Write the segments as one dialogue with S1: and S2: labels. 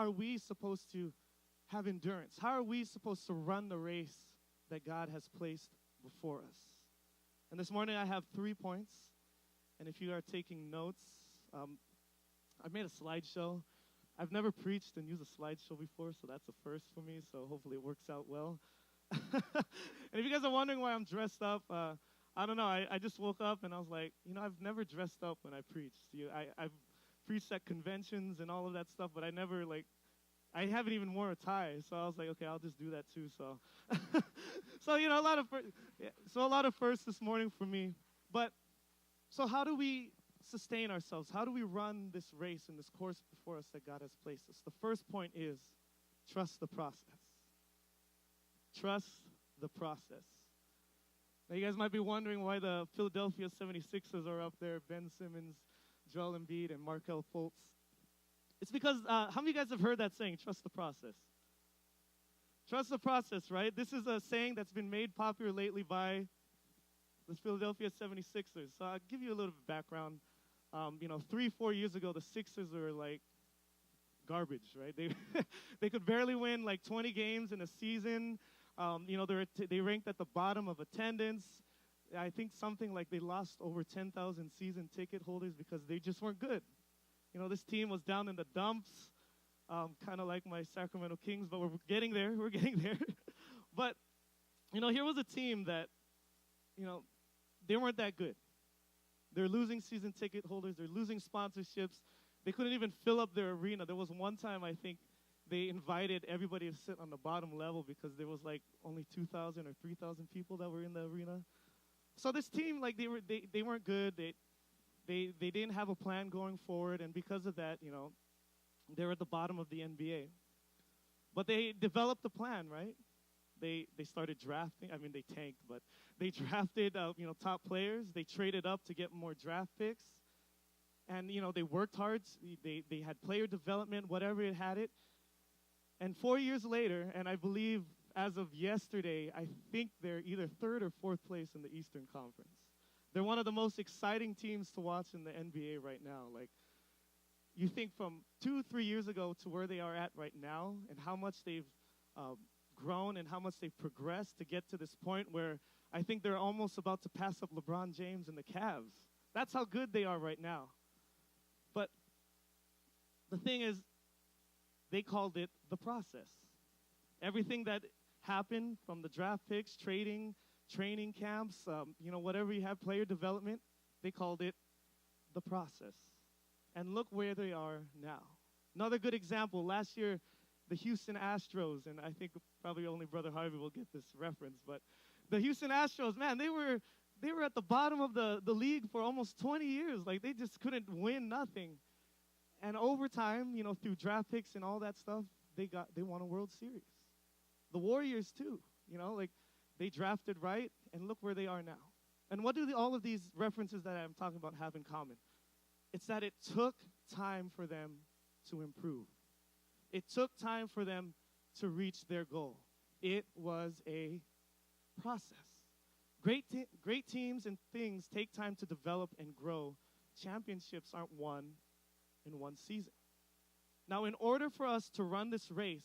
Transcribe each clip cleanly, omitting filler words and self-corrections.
S1: are we supposed to have endurance? How are we supposed to run the race that God has placed before us? And this morning I have 3 points. And if you are taking notes, I made a slideshow. I've never preached and used a slideshow before, so that's a first for me, so hopefully it works out well. And if you guys are wondering why I'm dressed up, I don't know. I just woke up and I was like, I've never dressed up when I preached. I've preached at conventions and all of that stuff, but I never, I haven't even worn a tie. So I was like, okay, I'll just do that too. So, so a lot of firsts this morning for me. But so how do we sustain ourselves? How do we run this race and this course before us that God has placed us? The first point is trust the process. Trust the process. Now, you guys might be wondering why the Philadelphia 76ers are up there, Ben Simmons, Joel Embiid, and Markelle Fultz. It's because, how many of you guys have heard that saying, trust the process? Trust the process, right? This is a saying that's been made popular lately by the Philadelphia 76ers. So I'll give you a little bit of background. 3-4 years ago, the Sixers were like garbage, right? They could barely win 20 games in a season. They ranked at the bottom of attendance. I think something like they lost over 10,000 season ticket holders because they just weren't good. This team was down in the dumps, kind of like my Sacramento Kings, but we're getting there. We're getting there. But, here was a team that, they weren't that good. They're losing season ticket holders. They're losing sponsorships. They couldn't even fill up their arena. There was one time, I think, they invited everybody to sit on the bottom level because there was only 2,000 or 3,000 people that were in the arena. So this team, they weren't good. They didn't have a plan going forward, and because of that, they're at the bottom of the NBA. But they developed a plan, right? They started drafting. I mean, they tanked, but they drafted top players. They traded up to get more draft picks, and they worked hard. They had player development, whatever it had it. And 4 years later, and I believe as of yesterday, I think they're either third or fourth place in the Eastern Conference. They're one of the most exciting teams to watch in the NBA right now. You think from 2-3 years ago to where they are at right now and how much they've grown and how much they've progressed to get to this point where I think they're almost about to pass up LeBron James and the Cavs. That's how good they are right now. But the thing is, they called it the process. Everything that happened from the draft picks, trading, training camps, whatever you have, player development, they called it the process. And look where they are now. Another good example, last year, the Houston Astros, and I think probably only Brother Harvey will get this reference, but the Houston Astros, man, they were at the bottom of the league for almost 20 years. They just couldn't win nothing. And over time, through draft picks and all that stuff, they won a World Series. The Warriors too, they drafted right, and look where they are now. And what do all of these references that I'm talking about have in common? It's that it took time for them to improve. It took time for them to reach their goal. It was a process. Great teams and things take time to develop and grow. Championships aren't won in one season. Now, in order for us to run this race,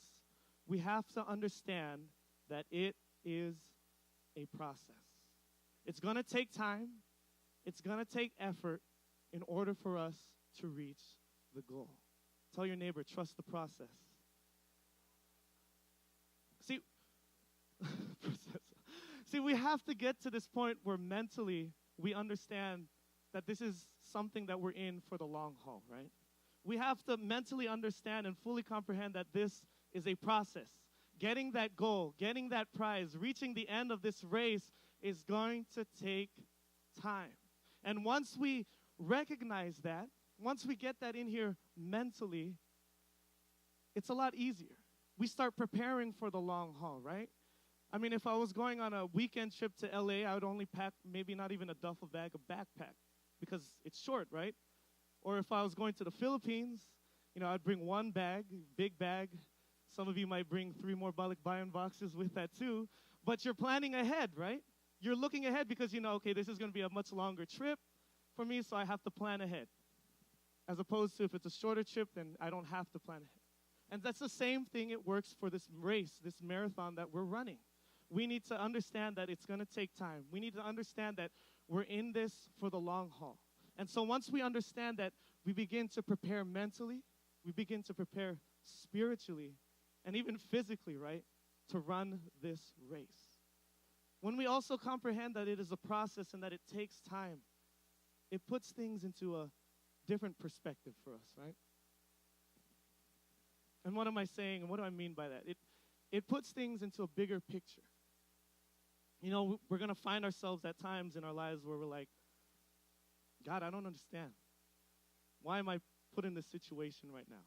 S1: we have to understand that it is a process. It's going to take time. It's going to take effort in order for us to reach the goal. Tell your neighbor, trust the process. See, we have to get to this point where mentally we understand that this is something that we're in for the long haul, right? We have to mentally understand and fully comprehend that this is a process. Getting that goal, getting that prize, reaching the end of this race is going to take time. And once we recognize that, once we get that in here mentally, it's a lot easier. We start preparing for the long haul, right? I mean, if I was going on a weekend trip to LA, I would only pack maybe not even a duffel bag, a backpack, because it's short, right? Or if I was going to the Philippines, I'd bring one bag, big bag. Some of you might bring 3 more balikbayan boxes with that too. But you're planning ahead, right? You're looking ahead because okay, this is going to be a much longer trip for me, so I have to plan ahead. As opposed to if it's a shorter trip, then I don't have to plan ahead. And that's the same thing it works for this race, this marathon that we're running. We need to understand that it's going to take time. We need to understand that we're in this for the long haul. And so once we understand that, we begin to prepare mentally, we begin to prepare spiritually, and even physically, right, to run this race. When we also comprehend that it is a process and that it takes time, it puts things into a different perspective for us, right? And what am I saying, and what do I mean by that? It puts things into a bigger picture. You know, we're going to find ourselves at times in our lives where we're like, God, I don't understand. Why am I put in this situation right now?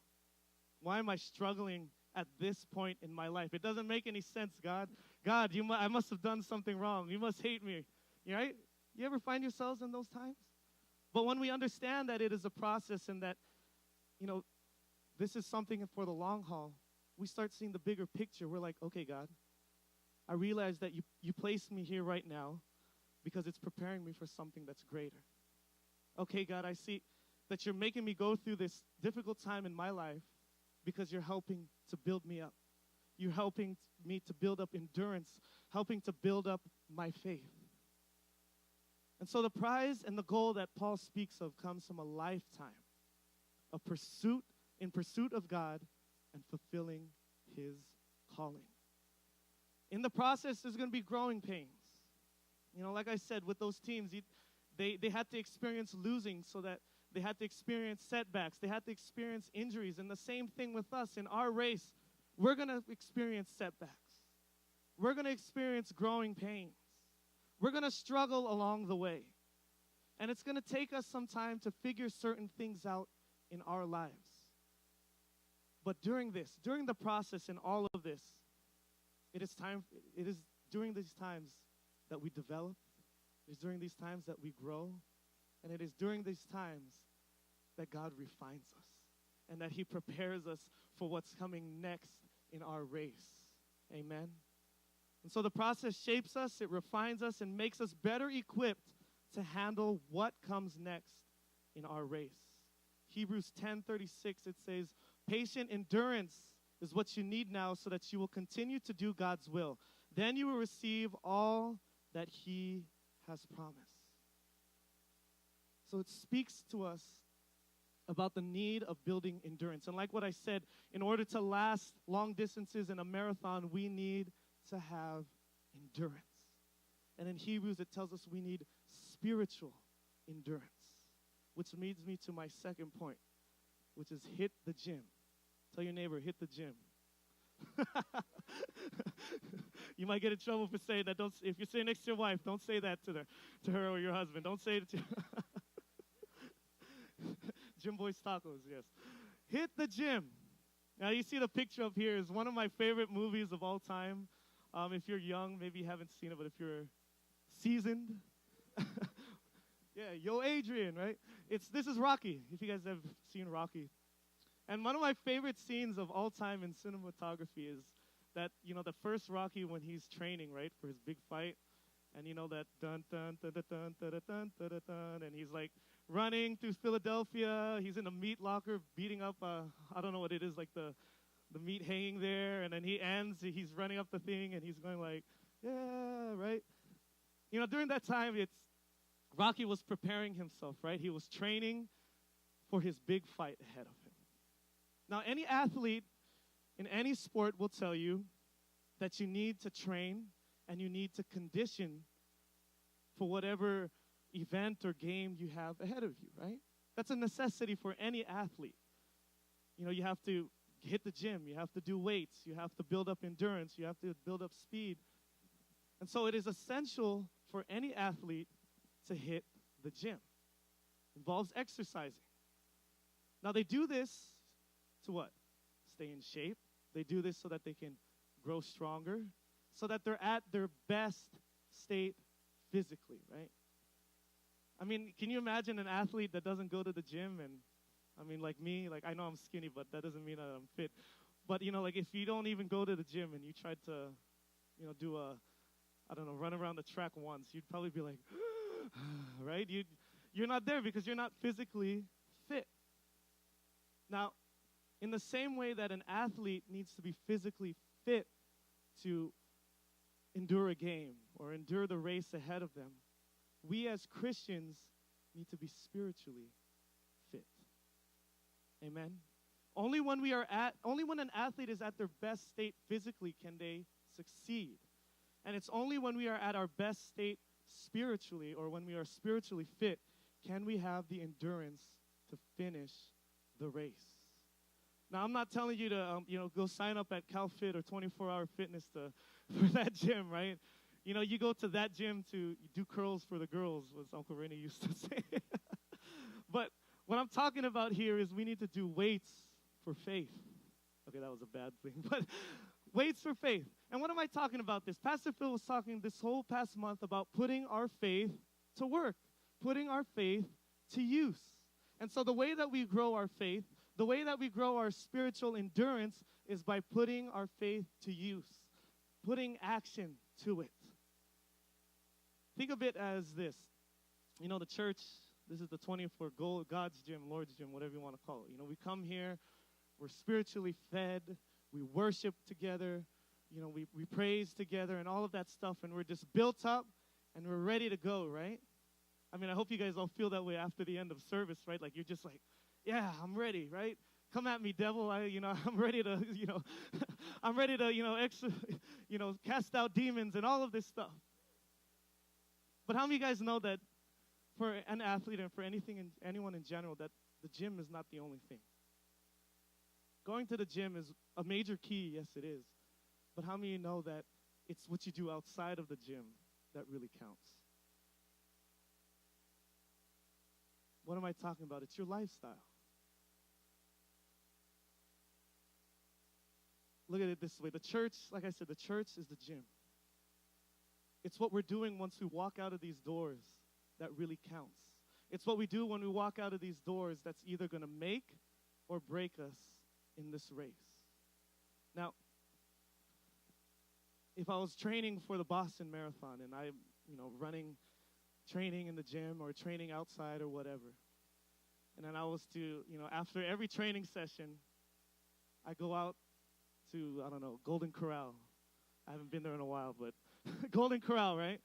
S1: Why am I struggling at this point in my life? It doesn't make any sense, God. God, I must have done something wrong. You must hate me, right? You ever find yourselves in those times? But when we understand that it is a process and that, you know, this is something for the long haul, we start seeing the bigger picture. We're like, okay, God, I realize that you placed me here right now because it's preparing me for something that's greater. Okay, God, I see that you're making me go through this difficult time in my life because you're helping to build me up. You're helping me to build up endurance, helping to build up my faith. And so the prize and the goal that Paul speaks of comes from a lifetime of in pursuit of God and fulfilling his calling. In the process, there's going to be growing pains. You know, like I said, with those teams, they had to experience losing so that they had to experience setbacks. They had to experience injuries. And the same thing with us. In our race, we're going to experience setbacks. We're going to experience growing pains. We're going to struggle along the way. And it's going to take us some time to figure certain things out in our lives. But during the process in all of this, it is during these times that we develop. It is during these times that we grow. And it is during these times that God refines us and that he prepares us for what's coming next in our race. Amen. And so the process shapes us, it refines us, and makes us better equipped to handle what comes next in our race. Hebrews 10:36, it says, patient endurance is what you need now so that you will continue to do God's will. Then you will receive all that he has promised. So it speaks to us about the need of building endurance. And like what I said, in order to last long distances in a marathon, we need to have endurance. And in Hebrews, it tells us we need spiritual endurance, which leads me to my second point, which is hit the gym. Tell your neighbor, hit the gym. You might get in trouble for saying that. If you're sitting next to your wife, don't say that to her or your husband. Don't say it to Jim Boy's Tacos, yes. Hit the gym. Now, you see the picture up here is one of my favorite movies of all time. If you're young, maybe you haven't seen it, but if you're seasoned, yeah, Yo Adrian, right? This is Rocky, if you guys have seen Rocky. And one of my favorite scenes of all time in cinematography is that, you know, the first Rocky when he's training, right, for his big fight. And you know that dun dun dun dun dun dun dun dun dun dun, and he's like running through Philadelphia. He's in a meat locker beating up I don't know what it is, like the meat hanging there, and then he ends. He's running up the thing, and he's going like, yeah, right. You know, during that time, Rocky was preparing himself, right? He was training for his big fight ahead of him. Now, any athlete in any sport will tell you that you need to train and you need to condition for whatever event or game you have ahead of you, right? That's a necessity for any athlete. You know, you have to hit the gym. You have to do weights. You have to build up endurance. You have to build up speed. And so it is essential for any athlete to hit the gym. It involves exercising. Now, they do this to what? Stay in shape. They do this so that they can grow stronger, so that they're at their best state physically, right? I mean, can you imagine an athlete that doesn't go to the gym? And I mean, like me, like I know I'm skinny, but that doesn't mean that I'm fit. But, you know, like if you don't even go to the gym and you tried to, you know, do run around the track once, you'd probably be like, right? You're not there because you're not physically fit. Now, In the same way that an athlete needs to be physically fit to endure a game or endure the race ahead of them, we as Christians need to be spiritually fit. Amen. Only when an athlete is at their best state physically can they succeed. And it's only when we are at our best state spiritually, or when we are spiritually fit, can we have the endurance to finish the race. Now, I'm not telling you to, go sign up at CalFit or 24-Hour Fitness for that gym, right? You go to that gym to do curls for the girls, as Uncle Rennie used to say. But what I'm talking about here is we need to do weights for faith. Okay, that was a bad thing, but weights for faith. And what am I talking about this? Pastor Phil was talking this whole past month about putting our faith to work, putting our faith to use. And so the way that we grow our faith, the way that we grow our spiritual endurance is by putting our faith to use, putting action to it. Think of it as this. The church, this is the 24 God's gym, Lord's gym, whatever you want to call it. We come here, we're spiritually fed, we worship together, we praise together and all of that stuff, and we're just built up and we're ready to go, right? I mean, I hope you guys all feel that way after the end of service, right? Like you're just like, yeah, I'm ready, right? Come at me, devil. I'm ready to, I'm ready to, cast out demons and all of this stuff. But how many of you guys know that for an athlete and for anyone in general, that the gym is not the only thing? Going to the gym is a major key, yes it is. But how many of you know that it's what you do outside of the gym that really counts? What am I talking about? It's your lifestyle. Look at it this way. The church, like I said, the church is the gym. It's what we're doing once we walk out of these doors that really counts. It's what we do when we walk out of these doors that's either going to make or break us in this race. Now, if I was training for the Boston Marathon and I'm, training in the gym or training outside or whatever, and then I was to, after every training session, I go out to, Golden Corral. I haven't been there in a while, but Golden Corral, right?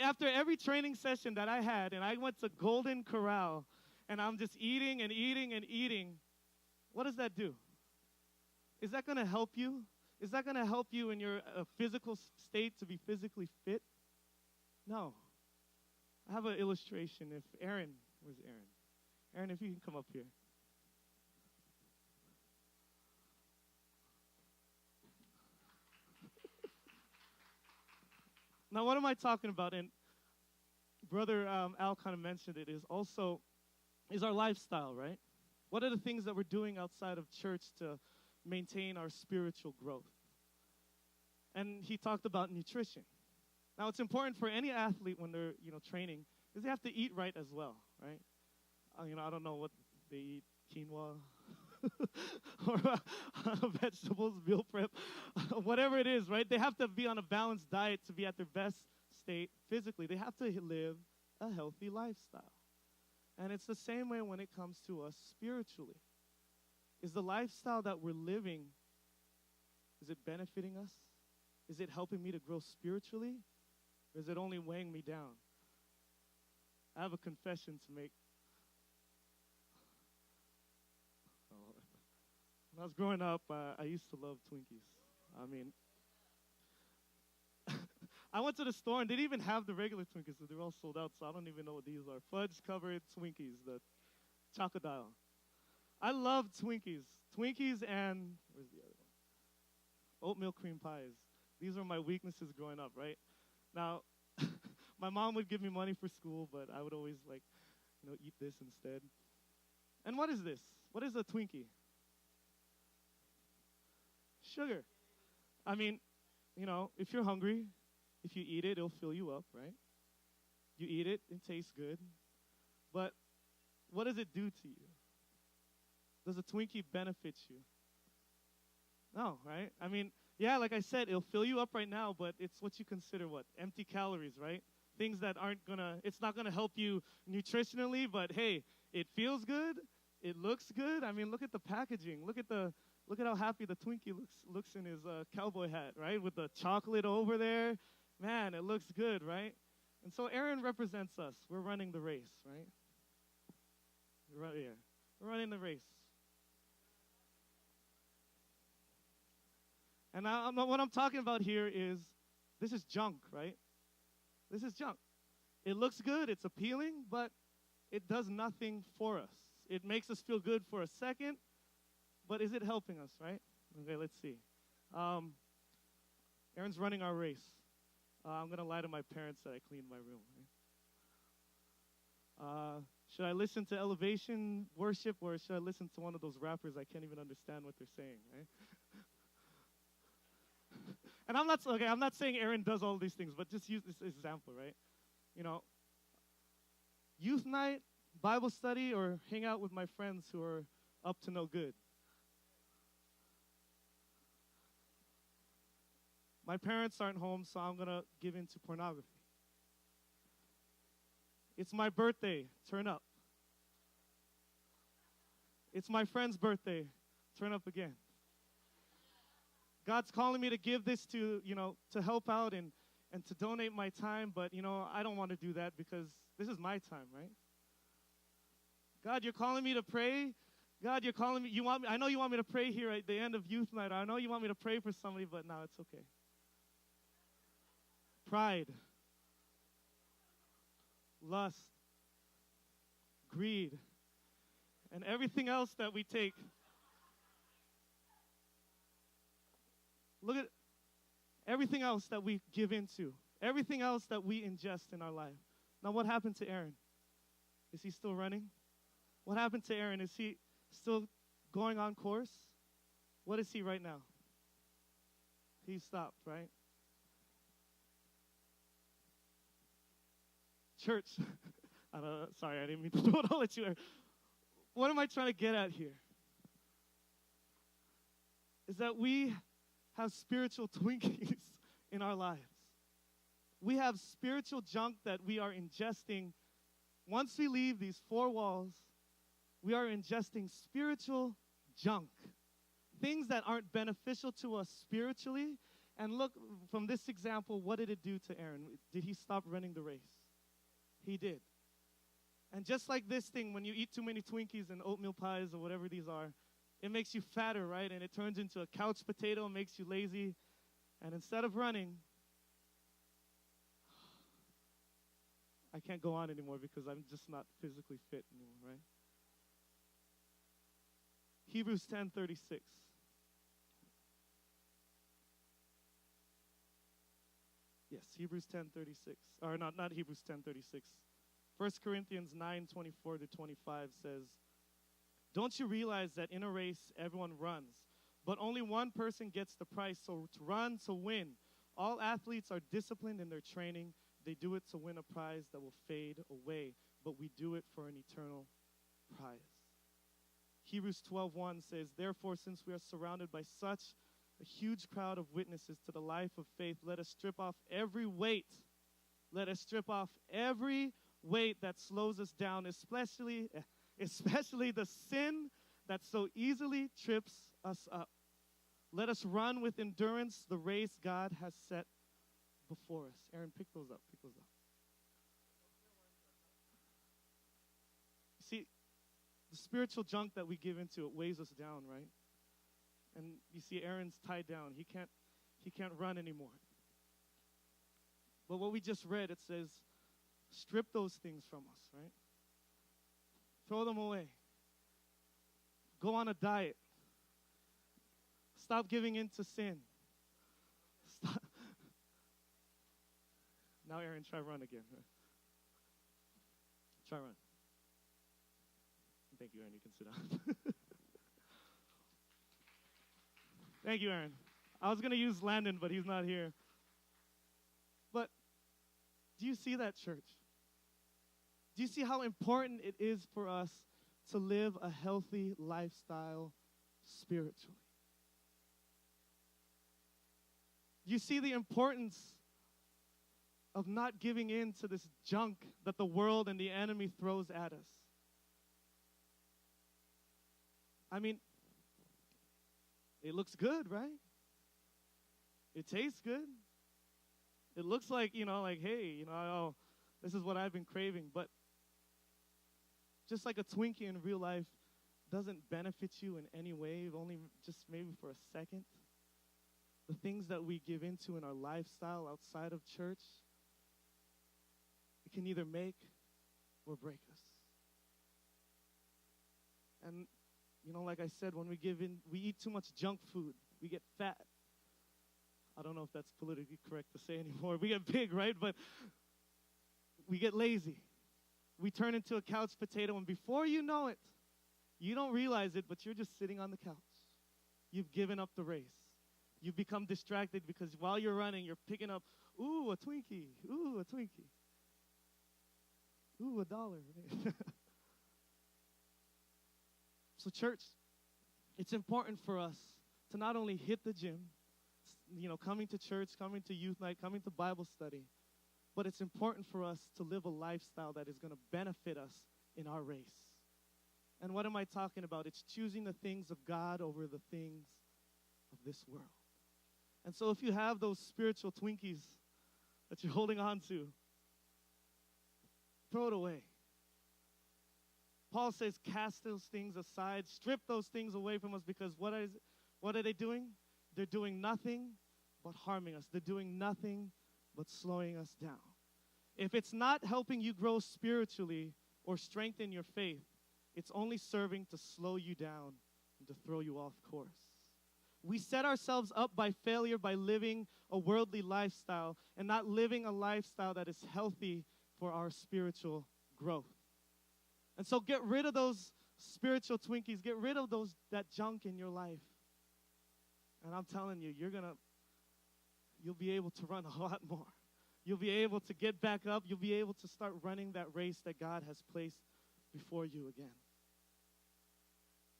S1: After every training session that I had, and I went to Golden Corral, and I'm just eating and eating and eating, what does that do? Is that going to help you? Is that going to help you in your physical state to be physically fit? No. I have an illustration. Where's Aaron? Aaron, if you can come up here. Now, what am I talking about? And Brother Al kind of mentioned it, is our lifestyle, right? What are the things that we're doing outside of church to maintain our spiritual growth? And he talked about nutrition. Now, it's important for any athlete when they're, training, is they have to eat right as well, right? I don't know what they eat, quinoa or vegetables, meal prep, whatever it is, right? They have to be on a balanced diet to be at their best state physically. They have to live a healthy lifestyle. And it's the same way when it comes to us spiritually. Is the lifestyle that we're living, is it benefiting us? Is it helping me to grow spiritually? Or is it only weighing me down? I have a confession to make. When I was growing up, I used to love Twinkies. I mean, I went to the store and they didn't even have the regular Twinkies, so they're all sold out, so I don't even know what these are. Fudge-covered Twinkies, the Chocodile. I love Twinkies. Twinkies and, where's the other one? Oatmeal cream pies. These were my weaknesses growing up, right? Now, my mom would give me money for school, but I would always, eat this instead. And what is this? What is a Twinkie? Sugar. I mean, if you're hungry, if you eat it, it'll fill you up, right? You eat it, it tastes good. But what does it do to you? Does a Twinkie benefit you? No, right? I mean, yeah, like I said, it'll fill you up right now, but it's what you consider what? Empty calories, right? Things that it's not gonna help you nutritionally, but hey, it feels good, it looks good. I mean, look at the packaging. Look at how happy the Twinkie looks in his cowboy hat, right? With the chocolate over there. Man, it looks good, right? And so Aaron represents us. We're running the race, right? We're running the race. And what I'm talking about here is this is junk, right? This is junk. It looks good, it's appealing, but it does nothing for us. It makes us feel good for a second, but is it helping us, right? Okay, let's see. Aaron's running our race. I'm going to lie to my parents that I cleaned my room. Right? Should I listen to elevation worship, or should I listen to one of those rappers I can't even understand what they're saying, right? And I'm not saying Aaron does all these things, but just use this example, right? You know, youth night, Bible study, or hang out with my friends who are up to no good. My parents aren't home, so I'm going to give in to pornography. It's my birthday, turn up. It's my friend's birthday, turn up again. God's calling me to give this to, to help out and to donate my time, but, I don't want to do that because this is my time, right? God, you're calling me to pray. God, you're calling me, I know you want me to pray here at the end of youth night. I know you want me to pray for somebody, but no, it's okay. Pride, lust, greed, and everything else that we take. Look at everything else that we give into, everything else that we ingest in our life. Now, what happened to Aaron? Is he still running? What happened to Aaron? Is he still going on course? What is he right now? He stopped, right? Church, sorry, I didn't mean to throw it all at you. What am I trying to get at here? Is that we have spiritual Twinkies in our lives. We have spiritual junk that we are ingesting. Once we leave these four walls, we are ingesting spiritual junk. Things that aren't beneficial to us spiritually. And look, from this example, what did it do to Aaron? Did he stop running the race? He did. And just like this thing, when you eat too many Twinkies and oatmeal pies or whatever these are, it makes you fatter, right? And it turns into a couch potato and makes you lazy. And instead of running, I can't go on anymore because I'm just not physically fit anymore, right? Hebrews 10:36. Yes, Hebrews 10:36. Or not Hebrews 10:36. 1 Corinthians 9:24 to 25 says, "Don't you realize that in a race everyone runs, but only one person gets the prize? So to run to win. All athletes are disciplined in their training. They do it to win a prize that will fade away, but we do it for an eternal prize." Hebrews 12:1 says, "Therefore, since we are surrounded by such a huge crowd of witnesses to the life of faith, let us strip off every weight. Let us strip off every weight that slows us down, especially the sin that so easily trips us up. Let us run with endurance the race God has set before us." Aaron, pick those up. See, the spiritual junk that we give into, it weighs us down, right? And you see Aaron's tied down. He can't run anymore. But what we just read, it says, strip those things from us, right? Throw them away. Go on a diet. Stop giving in to sin. Stop. Now, Aaron, try run again. Try run. Thank you, Aaron. You can sit down. Thank you, Aaron. I was going to use Landon, but he's not here. But do you see that, church? Do you see how important it is for us to live a healthy lifestyle spiritually? You see the importance of not giving in to this junk that the world and the enemy throws at us. I mean, it looks good, right? It tastes good. It looks like, like, hey, oh, this is what I've been craving. But just like a Twinkie in real life doesn't benefit you in any way, only just maybe for a second. The things that we give into in our lifestyle outside of church, it can either make or break us. And, like I said, when we eat too much junk food, we get fat. I don't know if that's politically correct to say anymore. We get big, right? But we get lazy. We turn into a couch potato, and before you know it, you don't realize it, but you're just sitting on the couch. You've given up the race. You've become distracted because while you're running, you're picking up, ooh, a Twinkie, ooh, a Twinkie, ooh, $1. So church, it's important for us to not only hit the gym, coming to church, coming to youth night, coming to Bible study, but it's important for us to live a lifestyle that is going to benefit us in our race. And what am I talking about? It's choosing the things of God over the things of this world. And so if you have those spiritual Twinkies that you're holding on to, throw it away. Paul says, cast those things aside, strip those things away from us, because what are they doing? They're doing nothing but harming us. They're doing nothing but slowing us down. If it's not helping you grow spiritually or strengthen your faith, it's only serving to slow you down and to throw you off course. We set ourselves up by failure by living a worldly lifestyle and not living a lifestyle that is healthy for our spiritual growth. And so get rid of those spiritual Twinkies. Get rid of that junk in your life. And I'm telling you, you'll be able to run a lot more. You'll be able to get back up. You'll be able to start running that race that God has placed before you again.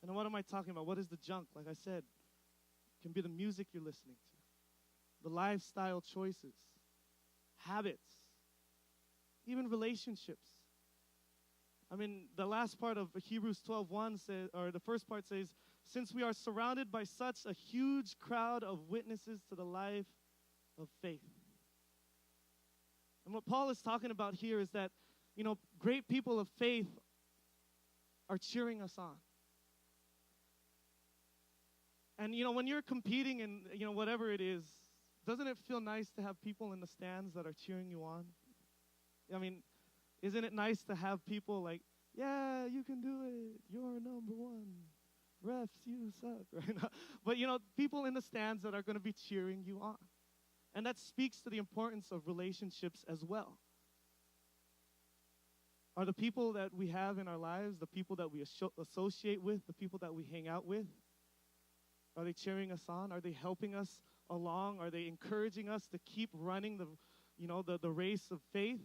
S1: And what am I talking about? What is the junk? Like I said, it can be the music you're listening to, the lifestyle choices, habits, even relationships. I mean, the last part of Hebrews 12:1 says, or the first part says, since we are surrounded by such a huge crowd of witnesses to the life of faith. And what Paul is talking about here is that, great people of faith are cheering us on. And, when you're competing in, whatever it is, doesn't it feel nice to have people in the stands that are cheering you on? I mean, isn't it nice to have people like, yeah, you can do it. You're number one. Refs, you suck, right? But, people in the stands that are going to be cheering you on. And that speaks to the importance of relationships as well. Are the people that we have in our lives, the people that we associate with, the people that we hang out with, are they cheering us on? Are they helping us along? Are they encouraging us to keep running the race of faith?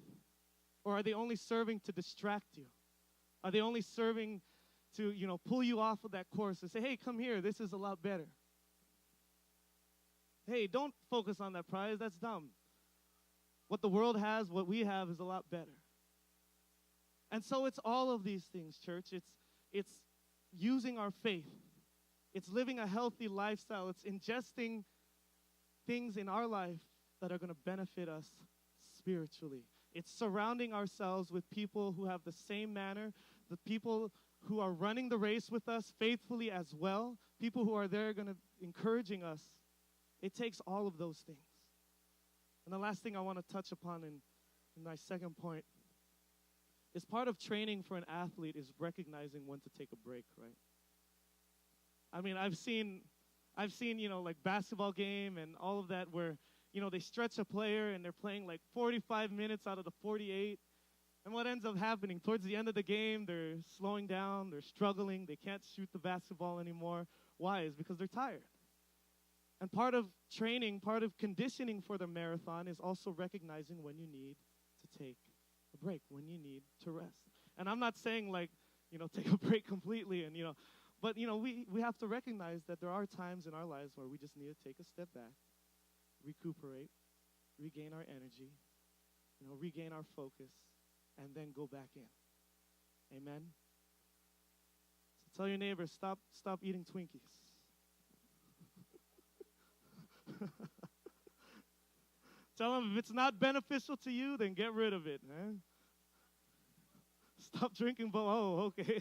S1: Or are they only serving to distract you? Are they only serving to, pull you off of that course and say, hey, come here, this is a lot better. Hey, don't focus on that prize, that's dumb. What the world has, what we have is a lot better. And so it's all of these things, church. It's using our faith. It's living a healthy lifestyle. It's ingesting things in our life that are going to benefit us spiritually. It's surrounding ourselves with people who have the same manner, the people who are running the race with us faithfully as well, people who are there encouraging us. It takes all of those things. And the last thing I want to touch upon in my second point is part of training for an athlete is recognizing when to take a break, right? I mean, I've seen, like basketball game and all of that where, they stretch a player and they're playing like 45 minutes out of the 48. And what ends up happening, towards the end of the game, they're slowing down, they're struggling, they can't shoot the basketball anymore. Why? It's because they're tired. And part of training, part of conditioning for the marathon is also recognizing when you need to take a break, when you need to rest. And I'm not saying like, take a break completely and, but, we have to recognize that there are times in our lives where we just need to take a step back, recuperate, regain our energy, regain our focus, and then go back in. Amen? So Tell your neighbor, stop eating Twinkies. Tell them if it's not beneficial to you, then get rid of it. Man. Stop drinking. Oh, okay.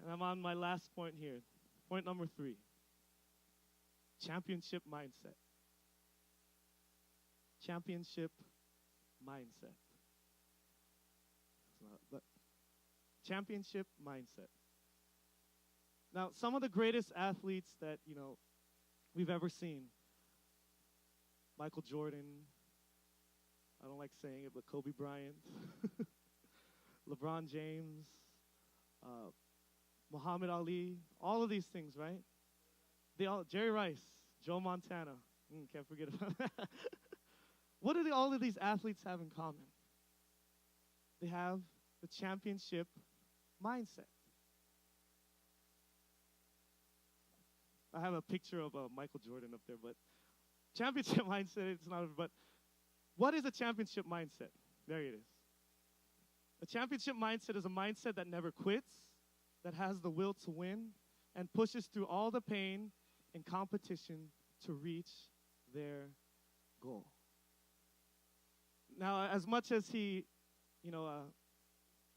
S1: And I'm on my last point here. Point number 3. Championship mindset. Championship mindset. But championship mindset. Now, some of the greatest athletes that, we've ever seen. Michael Jordan. I don't like saying it, but Kobe Bryant. LeBron James. Muhammad Ali. All of these things, right? Jerry Rice. Joe Montana. Can't forget about that. What do all of these athletes have in common? They have the championship mindset. I have a picture of Michael Jordan up there, but championship mindset, it's not, but what is a championship mindset? There it is. A championship mindset is a mindset that never quits, that has the will to win, and pushes through all the pain and competition to reach their goal. Now, as much as he,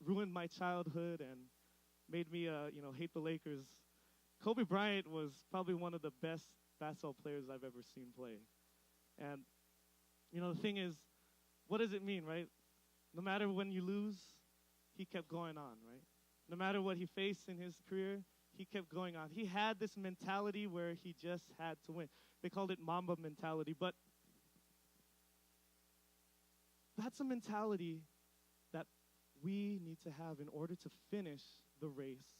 S1: ruined my childhood and made me, hate the Lakers, Kobe Bryant was probably one of the best basketball players I've ever seen play. And, the thing is, what does it mean, right? No matter when you lose, he kept going on, right? No matter what he faced in his career, he kept going on. He had this mentality where he just had to win. They called it Mamba mentality, but that's a mentality that we need to have in order to finish the race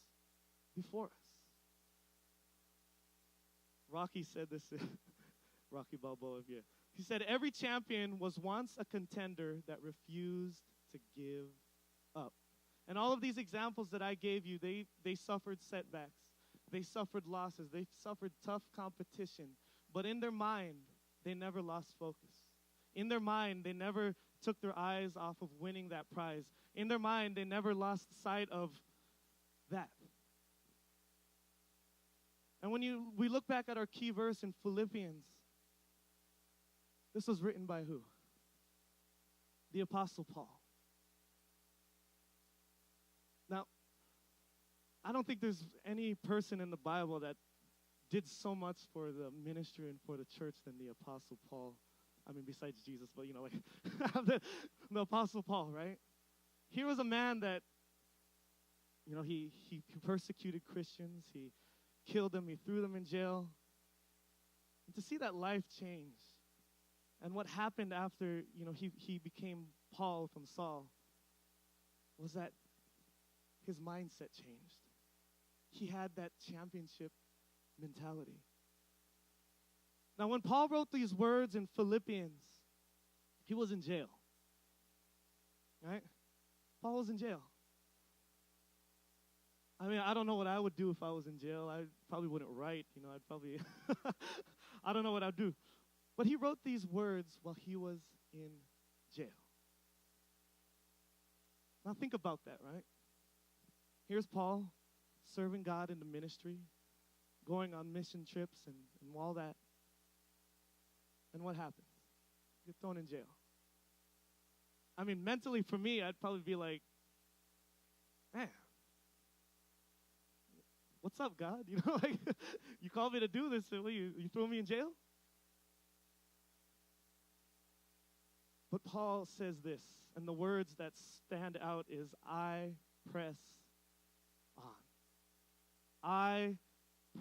S1: before us. Rocky said this, Rocky Balboa, yeah. He said, every champion was once a contender that refused to give up. And all of these examples that I gave you, they suffered setbacks. They suffered losses. They suffered tough competition. But in their mind, they never lost focus. In their mind, they never took their eyes off of winning that prize. In their mind, they never lost sight of that. And when we look back at our key verse in Philippians, this was written by who? The Apostle Paul. Now, I don't think there's any person in the Bible that did so much for the ministry and for the church than the Apostle Paul. I mean, besides Jesus, but, the Apostle Paul, right? He was a man that, he persecuted Christians. He killed them. He threw them in jail. And to see that life change and what happened after, he became Paul from Saul was that his mindset changed. He had that championship mentality. Now, when Paul wrote these words in Philippians, he was in jail. Right? Paul was in jail. I mean, I don't know what I would do if I was in jail. I probably wouldn't write. I'd probably, I don't know what I'd do. But he wrote these words while he was in jail. Now, think about that, right? Here's Paul serving God in the ministry, going on mission trips and all that. And what happens? Get thrown in jail. I mean, mentally for me, I'd probably be like, man, what's up, God? You called me to do this, so you throw me in jail? But Paul says this, and the words that stand out is, I press on. I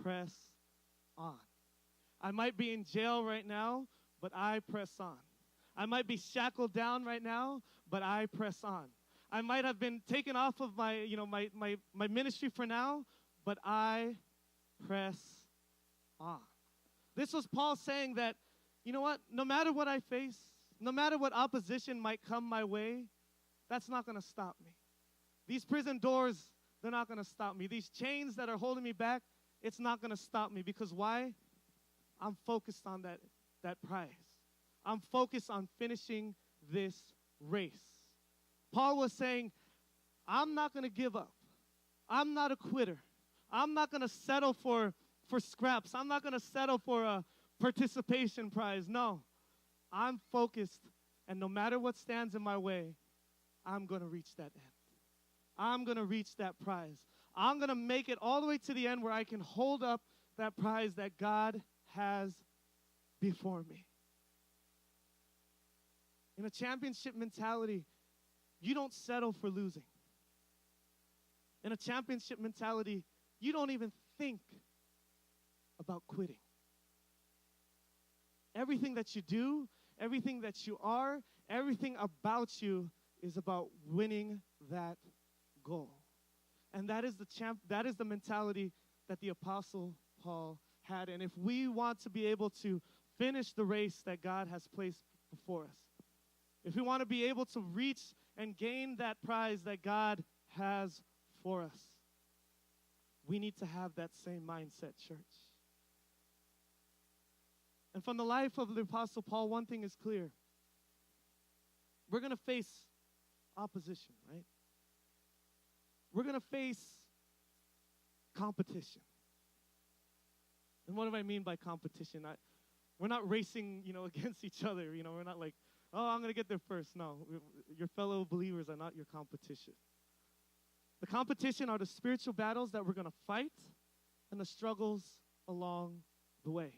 S1: press on. I might be in jail right now, but I press on. I might be shackled down right now, but I press on. I might have been taken off of my ministry for now, but I press on. This was Paul saying that, no matter what I face, no matter what opposition might come my way, that's not going to stop me. These prison doors, they're not going to stop me. These chains that are holding me back, it's not going to stop me. Because why? I'm focused on that prize. I'm focused on finishing this race. Paul was saying, I'm not going to give up. I'm not a quitter. I'm not going to settle for scraps. I'm not going to settle for a participation prize. No, I'm focused, and no matter what stands in my way, I'm going to reach that end. I'm going to reach that prize. I'm going to make it all the way to the end where I can hold up that prize that God has before me. In a championship mentality, you don't settle for losing. In a championship mentality, you don't even think about quitting. Everything that you do, everything that you are, everything about you is about winning that goal. And that is the mentality that the Apostle Paul had. And if we want to be able to finish the race that God has placed before us, if we want to be able to reach and gain that prize that God has for us, we need to have that same mindset, church. And from the life of the Apostle Paul, one thing is clear. We're going to face opposition, right? We're going to face competition. And what do I mean by competition? We're not racing, against each other. We're not like, oh, I'm going to get there first. No, your fellow believers are not your competition. The competition are the spiritual battles that we're going to fight and the struggles along the way.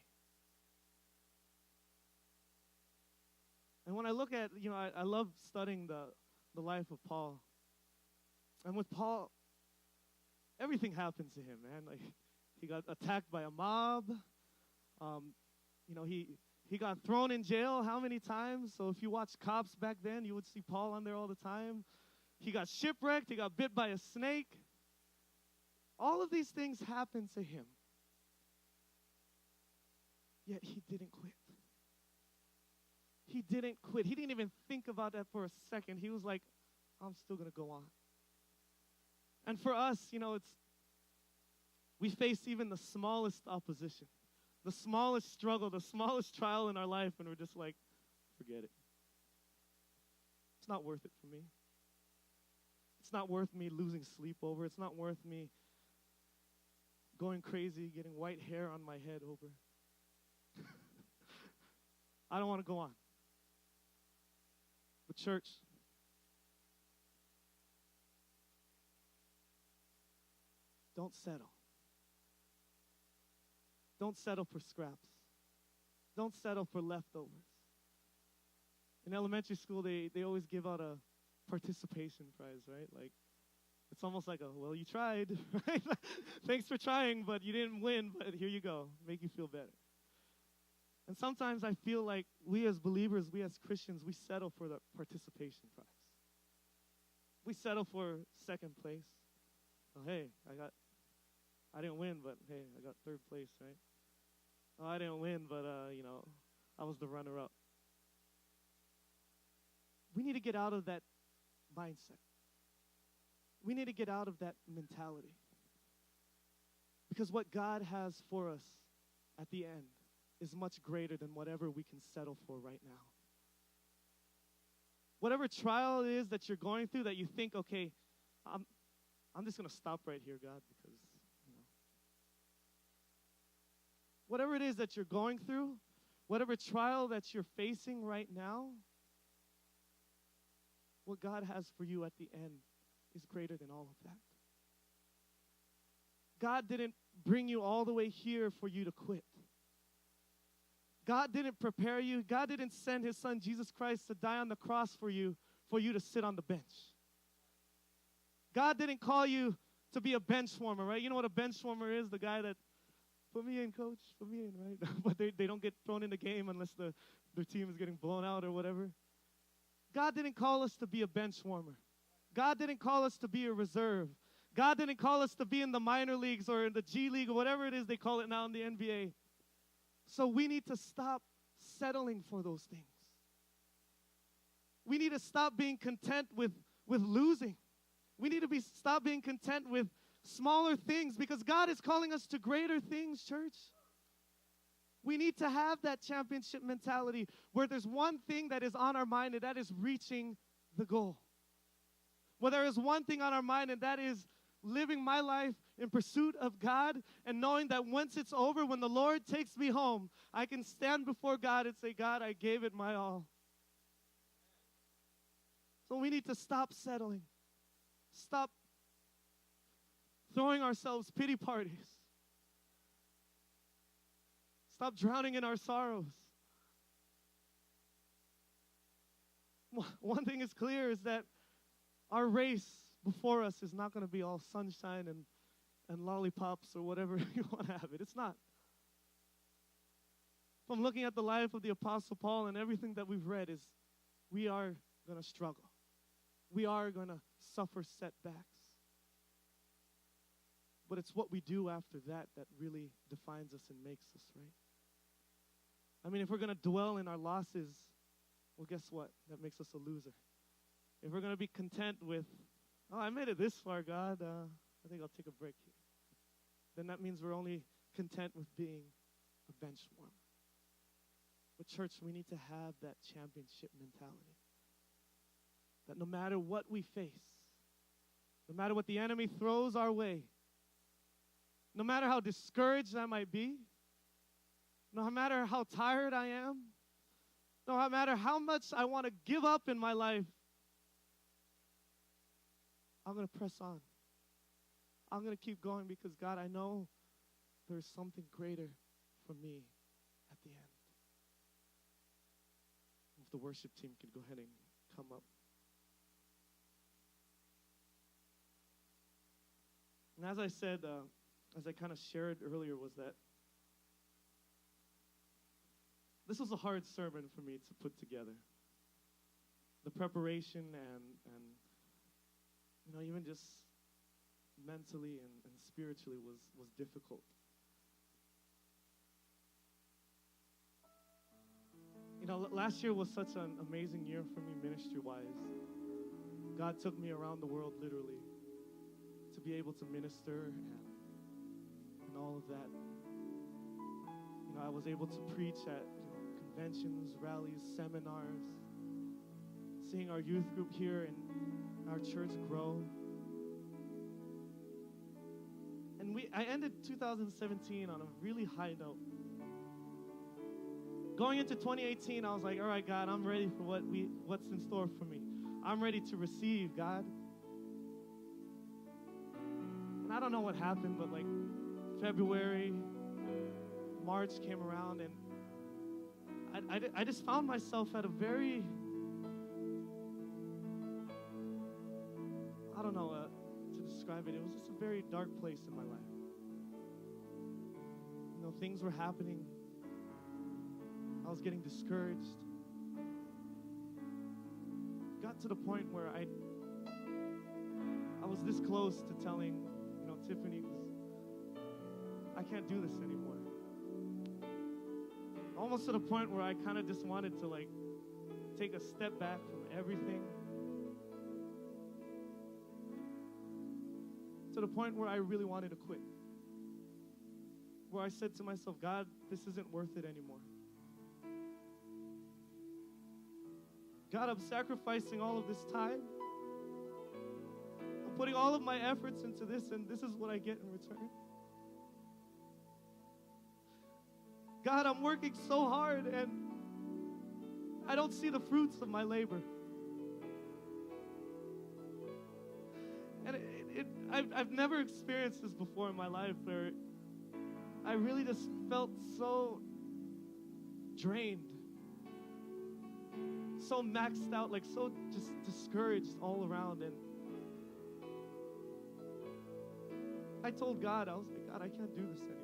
S1: And when I look at, I love studying the life of Paul. And with Paul, everything happened to him, man. Like, he got attacked by a mob. He got thrown in jail how many times? So if you watch Cops back then, you would see Paul on there all the time. He got shipwrecked. He got bit by a snake. All of these things happened to him. Yet he didn't quit. He didn't quit. He didn't even think about that for a second. He was like, I'm still going to go on. And for us, we face even the smallest opposition, the smallest struggle, the smallest trial in our life, and we're just like, forget it. It's not worth it for me. It's not worth me losing sleep over. It's not worth me going crazy, getting white hair on my head over. I don't want to go on. But church, don't settle. Don't settle for scraps. Don't settle for leftovers. In elementary school, they always give out a participation prize, right? Like, it's almost like well, you tried, right? Thanks for trying, but you didn't win, but here you go. Make you feel better. And sometimes I feel like we as believers, we as Christians, we settle for the participation prize. We settle for second place. Oh, hey, I didn't win, but hey, I got third place, right? Oh, I didn't win, but I was the runner-up. We need to get out of that mindset. We need to get out of that mentality. Because what God has for us at the end is much greater than whatever we can settle for right now. Whatever trial it is that you're going through that you think, okay, I'm just going to stop right here, God, because, whatever it is that you're going through, whatever trial that you're facing right now, what God has for you at the end is greater than all of that. God didn't bring you all the way here for you to quit. God didn't prepare you. God didn't send his son, Jesus Christ, to die on the cross for you to sit on the bench. God didn't call you to be a bench warmer, right? You know what a bench warmer is? The guy that, put me in, coach, put me in, right? But they don't get thrown in the game unless their team is getting blown out or whatever. God didn't call us to be a bench warmer. God didn't call us to be a reserve. God didn't call us to be in the minor leagues or in the G League or whatever it is they call it now in the NBA. So we need to stop settling for those things. We need to stop being content with losing. We need to stop being content with smaller things because God is calling us to greater things, church. We need to have that championship mentality where there's one thing that is on our mind, and that is reaching the goal. Well, there is one thing on our mind, and that is living my life in pursuit of God and knowing that once it's over, when the Lord takes me home, I can stand before God and say, God, I gave it my all. So we need to stop settling. Stop throwing ourselves pity parties. Stop drowning in our sorrows. One thing is clear is that our race before us is not going to be all sunshine and lollipops or whatever you want to have it. It's not. From looking at the life of the Apostle Paul and everything that we've read is we are going to struggle. We are going to suffer setbacks. But it's what we do after that that really defines us and makes us, right? I mean, if we're going to dwell in our losses, well, guess what? That makes us a loser. If we're going to be content with, oh, I made it this far, God, I think I'll take a break here, then that means we're only content with being a bench warmer. But church, we need to have that championship mentality. That no matter what we face, no matter what the enemy throws our way, no matter how discouraged I might be, no matter how tired I am, no matter how much I want to give up in my life, I'm going to press on. I'm going to keep going because, God, I know there's something greater for me at the end. If the worship team could go ahead and come up. And as I said, as I kind of shared earlier, was that this was a hard sermon for me to put together. The preparation and even just mentally and spiritually was difficult. Last year was such an amazing year for me ministry-wise. God took me around the world literally to be able to minister and all of that. I was able to preach at conventions, rallies, seminars, seeing our youth group here and our church grow. And I ended 2017 on a really high note. Going into 2018, I was like, all right, God, I'm ready for what's in store for me. I'm ready to receive, God. And I don't know what happened, but like February, March came around, and I just found myself at a very, I don't know to describe it. It was just a very dark place in my life. Things were happening. I was getting discouraged. Got to the point where I was this close to telling, Tiffany, I can't do this anymore. Almost to the point where I kind of just wanted to take a step back from everything. To the point where I really wanted to quit. Where I said to myself, God, this isn't worth it anymore. God, I'm sacrificing all of this time. I'm putting all of my efforts into this, and this is what I get in return. God, I'm working so hard, and I don't see the fruits of my labor. And I've never experienced this before in my life, where I really just felt so drained, so maxed out, so just discouraged all around. And I told God, I was like, God, I can't do this anymore.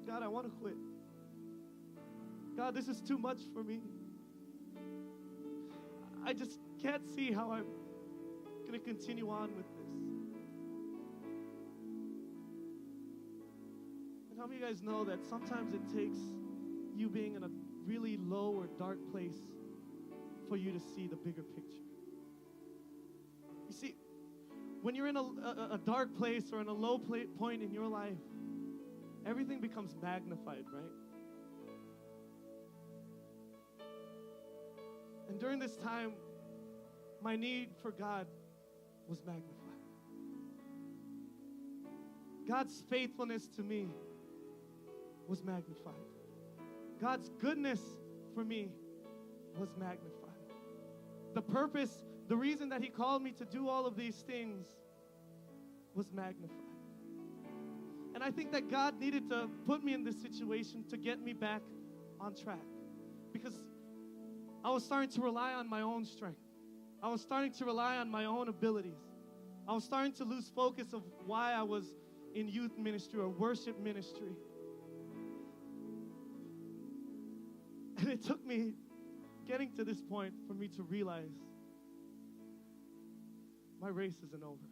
S1: God, I want to quit. God, this is too much for me. I just can't see how I'm going to continue on with this. And how many of you guys know that sometimes it takes you being in a really low or dark place for you to see the bigger picture? You see, when you're in a dark place or in a low point in your life, everything becomes magnified, right? And during this time, my need for God was magnified. God's faithfulness to me was magnified. God's goodness for me was magnified. The purpose, the reason that He called me to do all of these things was magnified. And I think that God needed to put me in this situation to get me back on track. Because I was starting to rely on my own strength. I was starting to rely on my own abilities. I was starting to lose focus of why I was in youth ministry or worship ministry. And it took me getting to this point for me to realize my race isn't over.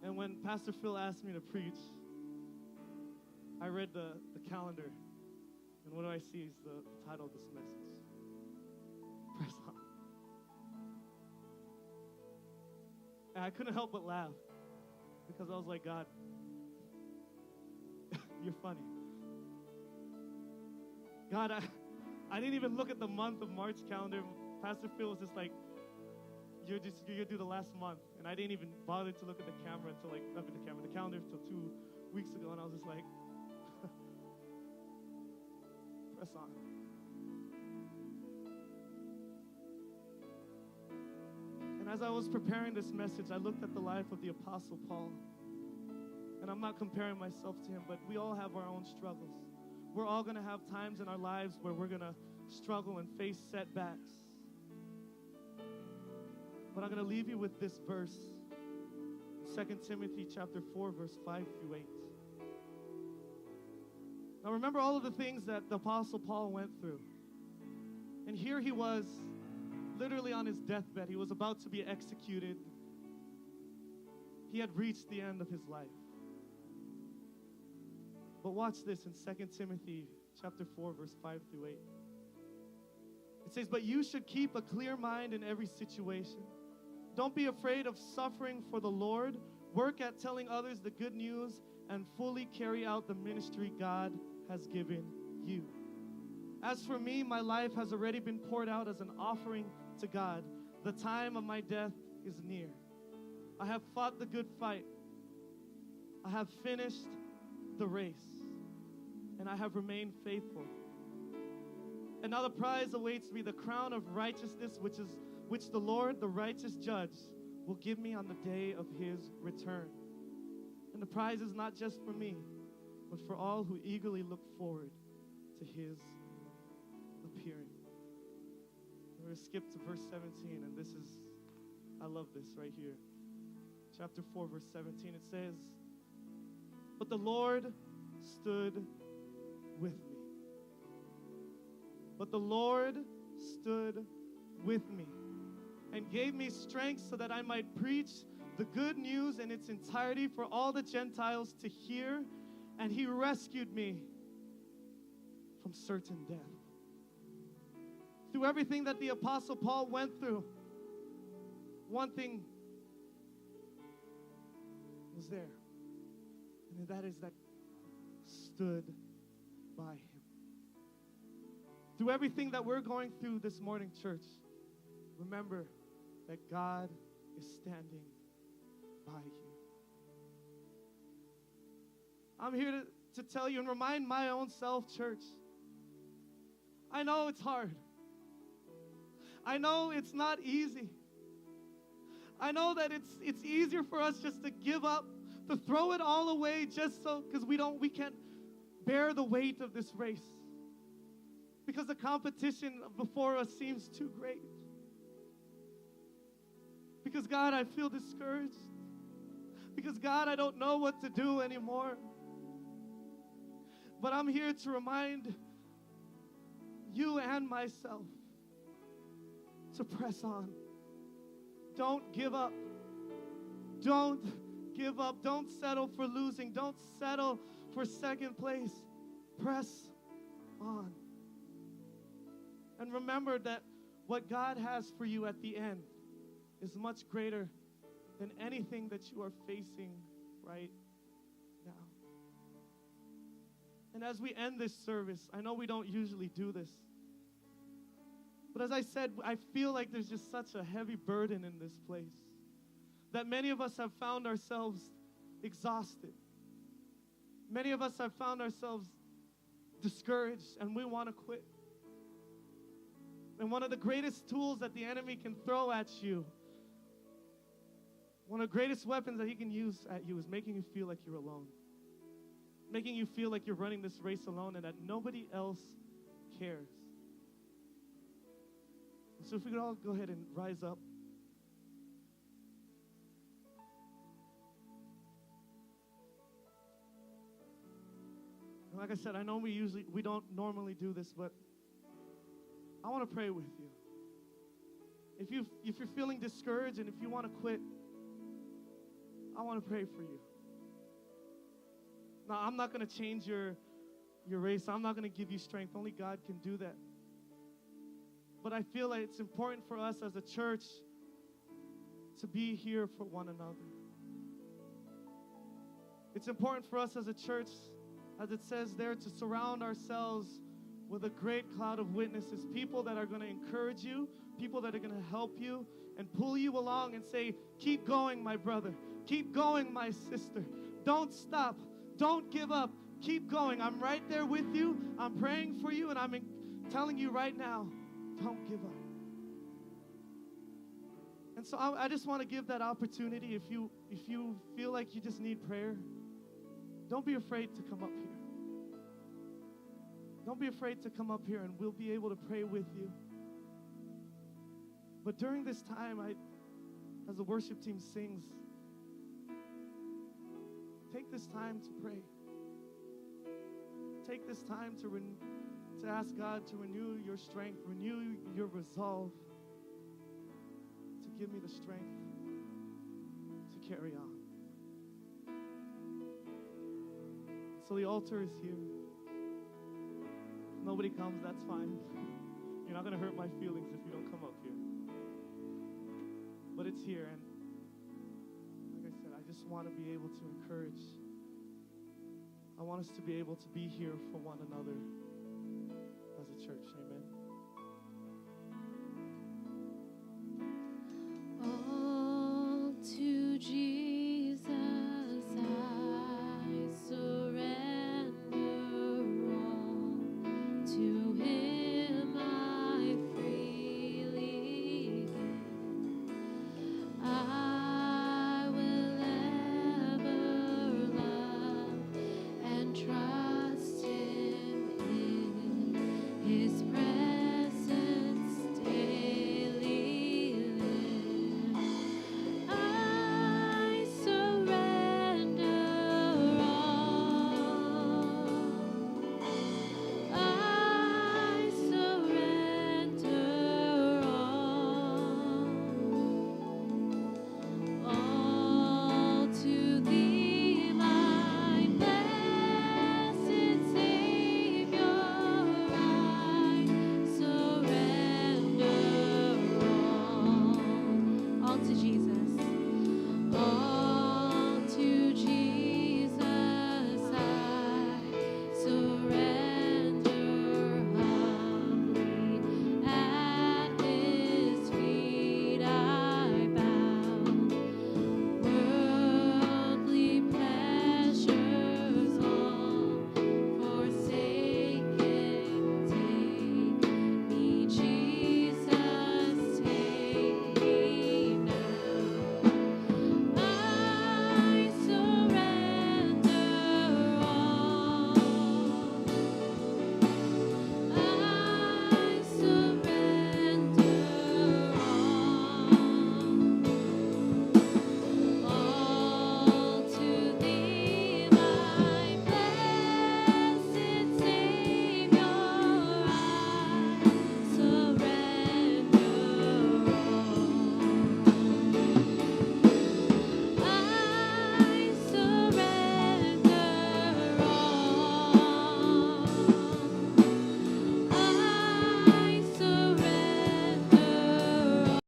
S1: And when Pastor Phil asked me to preach, I read the calendar, and what do I see is the title of this message: Press On. And I couldn't help but laugh, because I was like, God, you're funny. God, I didn't even look at the month of March calendar. Pastor Phil was just like, you're gonna do the last month. And I didn't even bother to look at the camera until the calendar until 2 weeks ago. And I was just like, press on. And as I was preparing this message, I looked at the life of the Apostle Paul. And I'm not comparing myself to him, but we all have our own struggles. We're all going to have times in our lives where we're going to struggle and face setbacks. But I'm going to leave you with this verse, 2 Timothy chapter 4, verse 5 through 8. Now remember all of the things that the Apostle Paul went through. And here he was, literally on his deathbed. He was about to be executed. He had reached the end of his life. But watch this in 2 Timothy chapter 4, verse 5 through 8. It says, "But you should keep a clear mind in every situation. Don't be afraid of suffering for the Lord. Work at telling others the good news and fully carry out the ministry God has given you. As for me, my life has already been poured out as an offering to God. The time of my death is near. I have fought the good fight. I have finished the race, and I have remained faithful. And now the prize awaits me, the crown of righteousness, which the Lord, the righteous judge, will give me on the day of His return. And the prize is not just for me, but for all who eagerly look forward to His appearing." We're going to skip to verse 17, and I love this right here. Chapter 4, verse 17, it says, "But the Lord stood with me. But the Lord stood with me and gave me strength so that I might preach the good news in its entirety for all the Gentiles to hear, and He rescued me from certain death." Through everything that the Apostle Paul went through, one thing was there, and that is that stood by Him. Through everything that we're going through this morning, church, remember that God is standing by you. I'm here to tell you and remind my own self, church. I know it's hard. I know it's not easy. I know that it's easier for us just to give up, to throw it all away just so, because we can't bear the weight of this race. Because the competition before us seems too great. Because God, I feel discouraged. Because God, I don't know what to do anymore. But I'm here to remind you and myself to press on. Don't give up. Don't give up. Don't settle for losing. Don't settle for second place. Press on. And remember that what God has for you at the end is much greater than anything that you are facing right now. And as we end this service, I know we don't usually do this, But as I said, I feel like there's just such a heavy burden in this place that many of us have found ourselves exhausted. Many of us have found ourselves discouraged, and we want to quit. And one of the greatest tools that the enemy can throw at you, one of the greatest weapons that he can use at you, is making you feel like you're alone. Making you feel like you're running this race alone and that nobody else cares. So if we could all go ahead and rise up. And like I said, I know we don't normally do this, but I want to pray with you. If you're feeling discouraged and if you want to quit, I want to pray for you. Now, I'm not going to change your race. I'm not going to give you strength. Only God can do that. But I feel like it's important for us as a church to be here for one another. It's important for us as a church, as it says there, to surround ourselves with a great cloud of witnesses, people that are going to encourage you, people that are going to help you and pull you along and say, keep going, my brother. Keep going, my sister. Don't stop. Don't give up. Keep going. I'm right there with you. I'm praying for you, and I'm telling you right now, don't give up. And so I just want to give that opportunity. If you feel like you just need prayer, don't be afraid to come up here. Don't be afraid to come up here, and we'll be able to pray with you. But during this time, as the worship team sings, take this time to pray. Take this time to ask God to renew your strength, renew your resolve, to give me the strength to carry on. So the altar is here. If nobody comes, that's fine. You're not going to hurt my feelings if you don't come up here. But it's here, and like I said, I just want to be able to encourage. I want us to be able to be here for one another as a church. Amen.